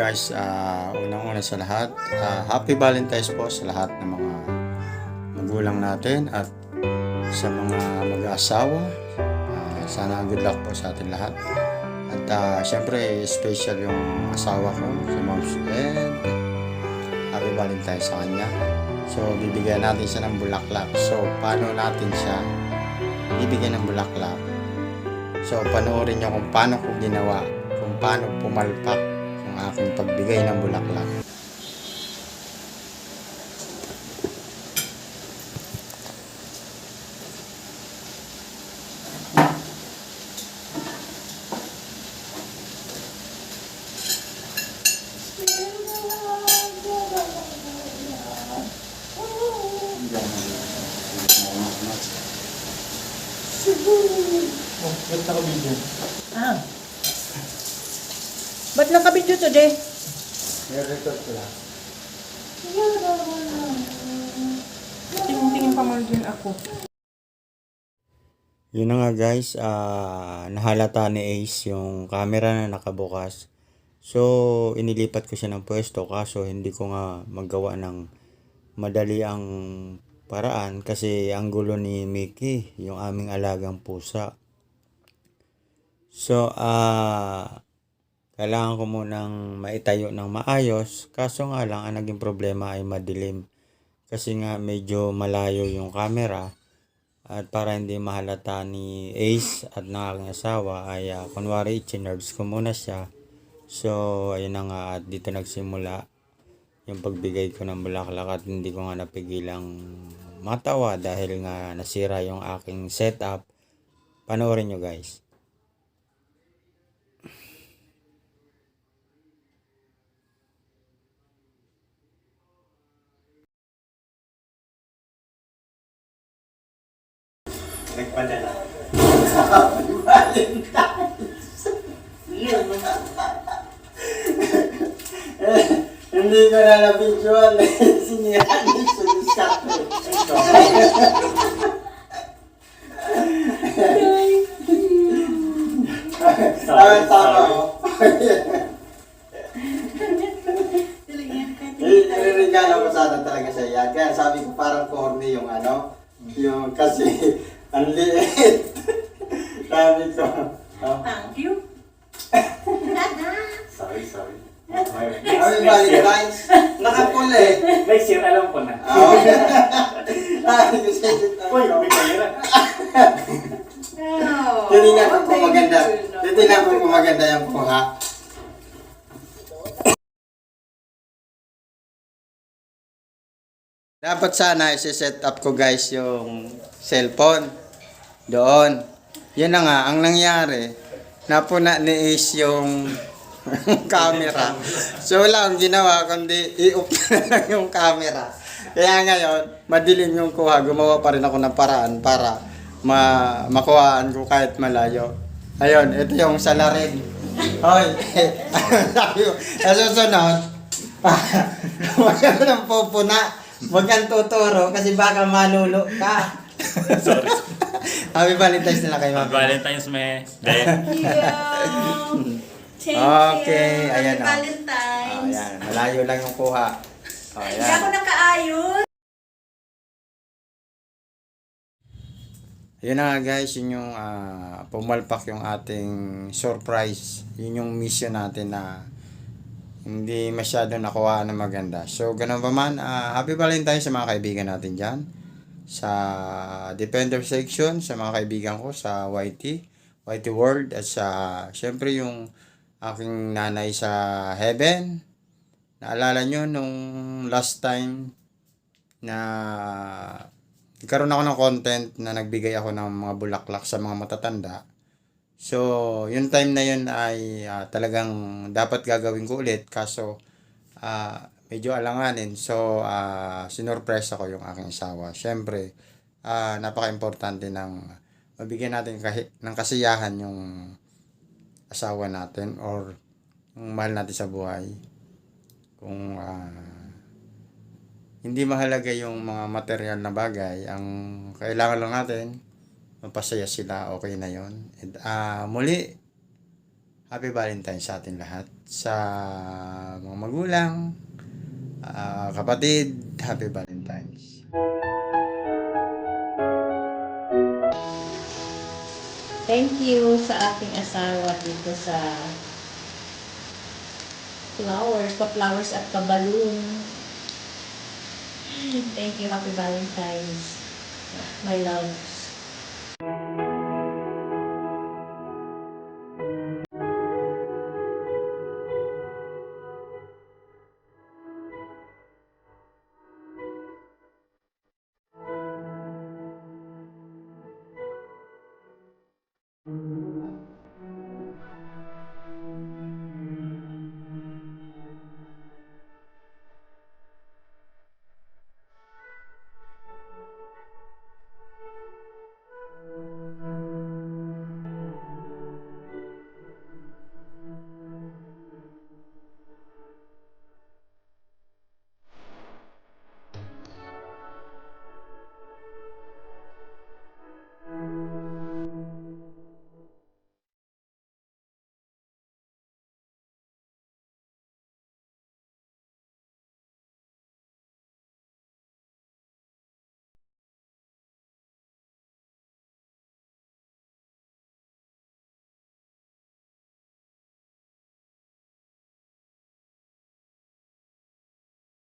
guys, unang-una sa lahat, Happy Valentine's po sa lahat ng mga magulang natin at sa mga mag-aasawa. Sana good luck po sa atin lahat. At syempre, special yung asawa ko, si Moms, and Happy Valentine's sa kanya. So, bibigyan natin siya ng bulaklak. So, paano natin siya bibigyan ng bulaklak? So, panoorin nyo kung paano ko ginawa, kung paano pumalpak ang aking pagbigay ng bulaklak. Oh, ba't naka-video? Ba't naka-video today? I-record ko lang. Tingin pa din ako. Yun na nga guys, nahalata ni Ace yung camera na nakabukas. So, inilipat ko siya ng pwesto kaso hindi ko nga magawa ng madali ang paraan kasi ang gulo ni Mickey, yung aming alagang pusa. So, kailangan ko munang maitayo ng maayos. Kaso nga lang, ang naging problema ay madilim. Kasi nga medyo malayo yung camera. At para hindi mahalata ni Ace at ng aking asawa ay kunwari i-nerves ko muna siya. So, ayun na nga at dito nagsimula yung pagbigay ko ng bulaklak at hindi ko nga napigilang matawa dahil nga nasira yung aking setup. Panoorin nyo guys. Nagpadala. Hindi ko na na-visual. Sinihan ni Suliskat. Tama. Regalo ko sana talaga sa iya. Kaya sabi ko parang corny yung yung kasi ang liit. Sabi ko. Thank you. Sorry. Happy Valentine's. Nakapula eh. Next year, alam ko na. Sabi ko sa Uy, may pera. Titingnan ko kung maganda. Titingnan ko kung maganda yung kuha. Dapat sana isi-set up ko guys yung cellphone doon. Yun na nga, ang nangyari, napuna ni Ace yung camera. So wala akong ginawa kundi i-off na lang yung camera. Kaya ngayon, madilim yung kuha. Gumawa pa rin ako ng paraan para makuhaan ko kahit malayo. Ayun, ito yung salarin. Hoy, sa susunod, huwag ka nang pupuna. Huwag kang tuturo kasi baka malulo ka. Sorry. Happy Valentine's na lang kayo. Happy Valentine's, me. Okay, ayan o. Valentine's. Ayan, malayo lang yung kuha. Hindi ako nakaayos. Yun na nga guys, yun yung pumalpak yung ating surprise. Yun yung mission natin na hindi masyado nakuha na maganda. So, ganun pa man, Happy Valentine's sa mga kaibigan natin dyan. Sa Defender section, sa mga kaibigan ko sa YT World, at sa, syempre yung aking nanay sa Heaven. Naalala nyo nung last time na nagkaroon ako ng content na nagbigay ako ng mga bulaklak sa mga matatanda. So, yung time na yun ay talagang dapat gagawin ko ulit kaso medyo alanganin. So, sinurpresa ko yung aking asawa. Siyempre, napaka-importante ng mabigyan natin ng kasiyahan yung asawa natin or yung mahal natin sa buhay. Kung hindi mahalaga yung mga material na bagay, ang kailangan lang natin mapasaya sila, okay na yon. And muli, Happy Valentine's sa atin lahat. Sa mga magulang, kapatid, Happy Valentine's. Thank you sa aking asawa dito sa flowers, pa-flowers at pa-balloon. Thank you, Happy Valentine's. My love.